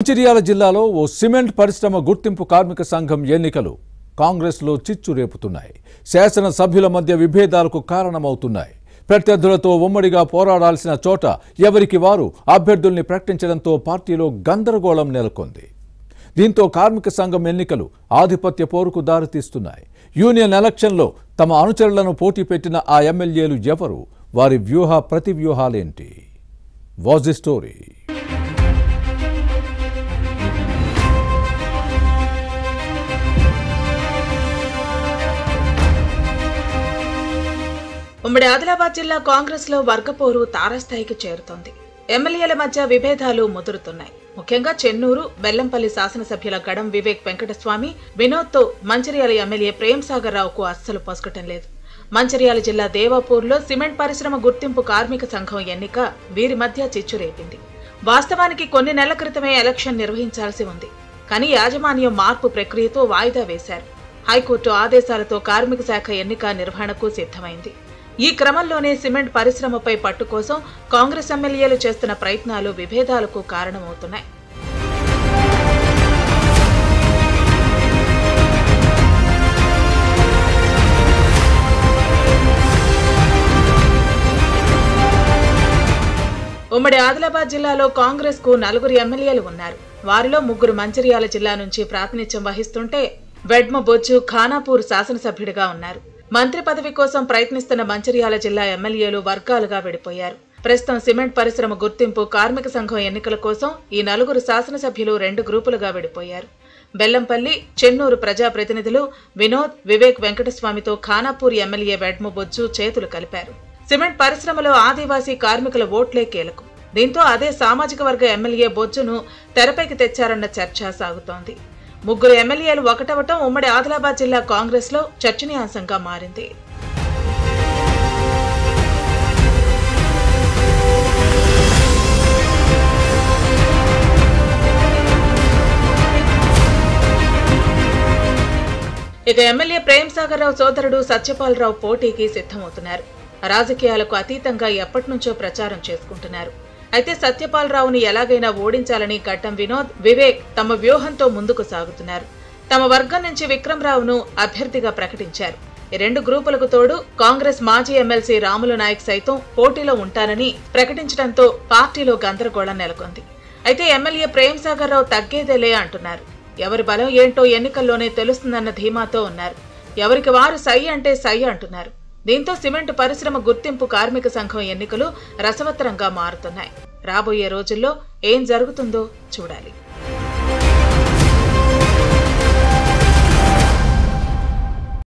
మంచిర్యాల జిల్లాలో ఓ సిమెంట్ పరిశ్రమ గుర్తింపు కార్మిక సంఘం ఎన్నికలు కాంగ్రెస్లో చిచ్చు రేపుతున్నాయి. శాసన సభ్యుల మధ్య విభేదాలకు కారణమవుతున్నాయి. ప్రత్యర్థులతో ఉమ్మడిగా పోరాడాల్సిన చోట ఎవరికి వారు అభ్యర్థుల్ని ప్రకటించడంతో పార్టీలో గందరగోళం నెలకొంది. దీంతో కార్మిక సంఘం ఎన్నికలు ఆధిపత్య పోరుకు దారితీస్తున్నాయి. యూనియన్ ఎలక్షన్లో తమ అనుచరులను పోటీ పెట్టిన ఆ ఎమ్మెల్యేలు ఎవరు? వారి వ్యూహ ప్రతివ్యూహాలేంటి? Was the story. ఉమ్మడి ఆదిలాబాద్ జిల్లా కాంగ్రెస్ లో వర్గపోరు తారస్థాయికి చేరుతోంది. ఎమ్మెల్యేల మధ్య విభేదాలు ముదురుతున్నాయి. ముఖ్యంగా చెన్నూరు, బెల్లంపల్లి శాసనసభ్యుల గడం వివేక్ వెంకటస్వామి, వినోద్ తో మంచిర్యాల ఎమ్మెల్యే ప్రేమ్ సాగర్ రావుకు అస్సలు పొసగటం లేదు. మంచిర్యాల జిల్లా దేవాపూర్లో సిమెంట్ పరిశ్రమ గుర్తింపు కార్మిక సంఘం ఎన్నిక వీరి మధ్య చిచ్చు రేపింది. వాస్తవానికి కొన్ని నెలల క్రితమే ఎలక్షన్ నిర్వహించాల్సి ఉంది. కానీ యాజమాన్యం మార్పు ప్రక్రియతో వాయిదా వేశారు. హైకోర్టు ఆదేశాలతో కార్మిక శాఖ ఎన్నిక నిర్వహణకు సిద్ధమైంది. ఈ క్రమంలోనే సిమెంట్ పరిశ్రమపై పట్టు కోసం కాంగ్రెస్ ఎమ్మెల్యేలు చేస్తున్న ప్రయత్నాలు విభేదాలకు కారణమవుతున్నాయి. ఉమ్మడి ఆదిలాబాద్ జిల్లాలో కాంగ్రెస్ కు 4 ఎమ్మెల్యేలు ఉన్నారు. వారిలో 3 మంచిర్యాల జిల్లా నుంచి ప్రాతినిధ్యం వహిస్తుంటే వెడ్మ బొజ్జు ఖానాపూర్ శాసనసభ్యుడిగా ఉన్నారు. మంత్రి పదవి కోసం ప్రయత్నిస్తున్న మంచిర్యాల జిల్లా ఎమ్మెల్యేలు వర్గాలుగా విడిపోయారు. ప్రస్తుతం సిమెంట్ పరిశ్రమ గుర్తింపు కార్మిక సంఘం ఎన్నికల కోసం ఈ 4 శాసనసభ్యులు 2 గ్రూపులుగా విడిపోయారు. బెల్లంపల్లి, చెన్నూరు ప్రజాప్రతినిధులు వినోద్, వివేక్ వెంకటస్వామితో ఖానాపూర్ ఎమ్మెల్యే వెడ్మ బొజ్జు చేతులు కలిపారు. సిమెంట్ పరిశ్రమలో ఆదివాసీ కార్మికుల ఓట్లే కీలకం. దీంతో అదే సామాజిక వర్గ ఎమ్మెల్యే బొజ్జును తెరపైకి తెచ్చారన్న చర్చ సాగుతోంది. 3 ఎమ్మెల్యేలు ఒకటవటం ఉమ్మడి ఆదిలాబాద్ జిల్లా కాంగ్రెస్ లో చర్చనీయాంశంగా మారింది. ఇక ఎమ్మెల్యే ప్రేమ్ సాగర్ రావు సోదరుడు సత్యపాల్ రావు పోటీకి సిద్ధమవుతున్నారు. రాజకీయాలకు అతీతంగా ఎప్పటినుంచో ప్రచారం చేసుకుంటున్నారు. అయితే సత్యపాల్ రావుని ఎలాగైనా ఓడించాలని గడ్డం వినోద్, వివేక్ తమ వ్యూహంతో ముందుకు సాగుతున్నారు. తమ వర్గం నుంచి విక్రమ్ రావును అభ్యర్థిగా ప్రకటించారు. ఈ 2 గ్రూపులకు తోడు కాంగ్రెస్ మాజీ ఎమ్మెల్సీ రాములు నాయక్ సైతం పోటీలో ఉంటానని ప్రకటించడంతో పార్టీలో గందరగోళం నెలకొంది. అయితే ఎమ్మెల్యే ప్రేమ్ సాగర్ రావు తగ్గేదేలే అంటున్నారు. ఎవరి బలం ఏంటో ఎన్నికల్లోనే తెలుస్తుందన్న ధీమాతో ఉన్నారు. ఎవరికి వారు సై అంటే సై అంటున్నారు. దీంతో సిమెంట్ పరిశ్రమ గుర్తింపు కార్మిక సంఘం ఎన్నికలు రసవత్తరంగా మారుతున్నాయి. రాబోయే రోజుల్లో ఏం జరుగుతుందో చూడాలి.